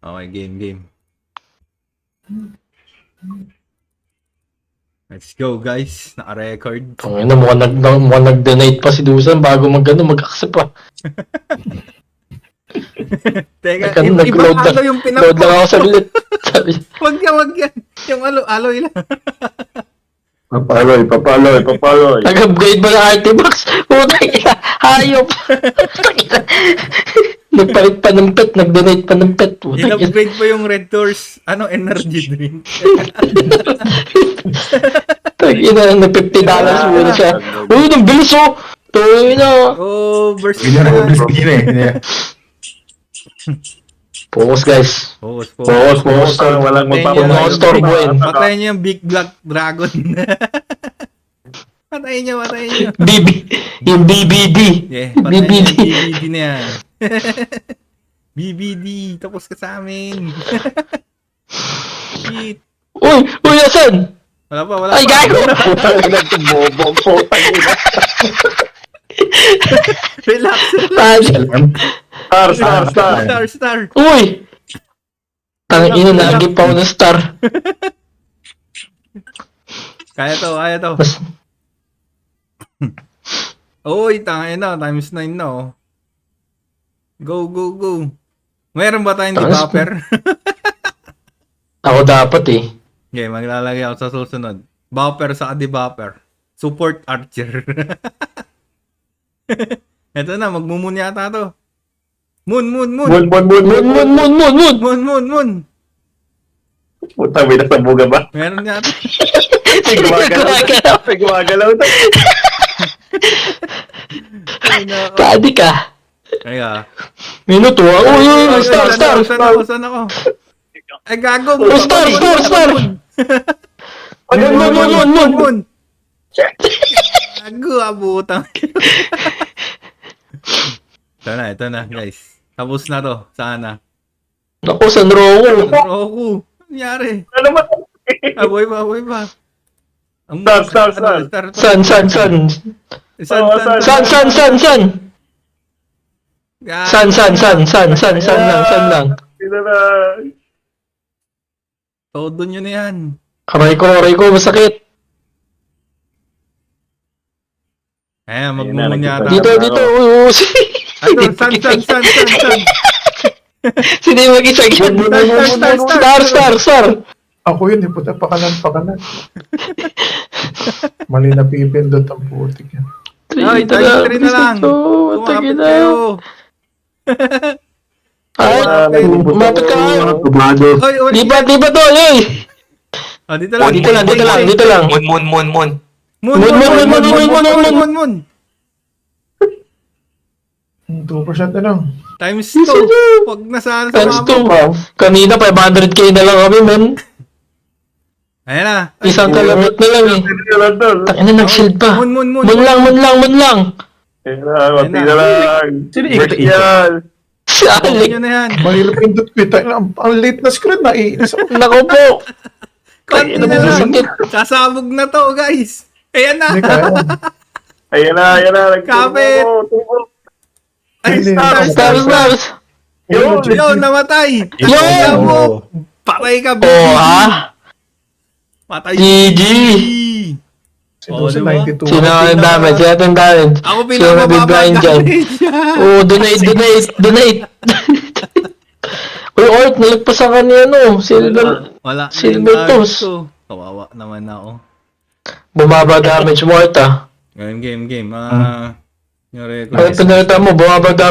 Okay, game. Let's go, guys. Naka-record. Tangina, mukhang nag-donate pa si Dusan bago mag-accept pa. Teka, Nag-load ibang lang. alo yung Load lang ako saglit. Sabi, Wag yan. Yung aloy lang. Papaloy. nag-upgrade ba ng Artibox? Putang ina, hayop. Tangina. Nagpalit pa ng pet, nag-donate pa ng pet. Putang ina. In-upgrade pa yung Red Doors, energy drink. Tangina, nag-$50 muna siya. Uy, nang bilis oh. Tangina. Oh, burst Bigyan na. ako bigyan eh. Focus guys. Focus ka. Walang Mga storboin. Patayin niyo yung Big Black Dragon. Patayin niyo. Yung BBD. Yeah, patayin niyo BBD. yung BBD na yan. BBD, tapos ka sa amin. Shit. Uy, asan? Wala Ay, pa. gago! Relax. Star. Uy! Tangina, nagip ako ng star. Kaya to. Oy, tangin na. Times 9 na, oh. Go. Meron ba tayong debuffer? Ako dapat eh. Okay, maglalagay ako sa susunod. Buffer sa debuffer. Support archer. Eto na, magmumun yata to. Moon. Mun. Puta, may nasabuga ba? Meron yata. May gumagalaw na. Ay, nako. Kadi ka. Kaya. Minuto ah. Uy, star. Saan ako? Ay, gago. Oh, star. Moon. Gago, abutang. Ito na, guys. Tapos na to. Sana. Naku, San Roku. Roku. Nangyari. Ano ba? Aboy ba? Star. San. San. Lang. Sino na? Todo nyo na yan. Aray ko, masakit. Ayan, magmumun yata. Dito. San. Sino yung mag-isa yun? Star. Ako yun, puta, pakanan. Mali na pipindot ang putik yan. Ay, tayo 3 na lang. Tumapit kayo. Ay, mapit ka. Oy. Lipat to, eh. Oh, dito lang. Dito lang. Mon. Moon. 2% na lang. Times 2. Pag nasa Times mababa. 2. Kanina, 500k na lang kami, man. Ayan na. Isang kalabot na lang, eh. Takina, nag-shield pa. Moon. Mun lang. Mati na lang. Yan. Si Todo Alec. nyo na yan. Mahirap pindot ko. Ang late na screen, naiinis ako. Naku po. Konti na lang. Sasabog na to, guys. Ayan na. Hindi kaya. Ayan na. Kapit. Ay, Hindi, star. Yun. Yo, namatay. Yo! Mo. Patay ka, baby. Oh, ha? Patay. GG. Si Dusan, diba? 92. Sino ang damage? Ako Sino nabibigyan pinakamababa dyan? Oh, donate. Uy, Art, nalagpasan ka niya, no? Silver. Wala. Silver toes. Kawawa naman ako. Bumaba damage mo, Art, ah. Game. Yung record. Ay, pinalita mo, bumaba damage.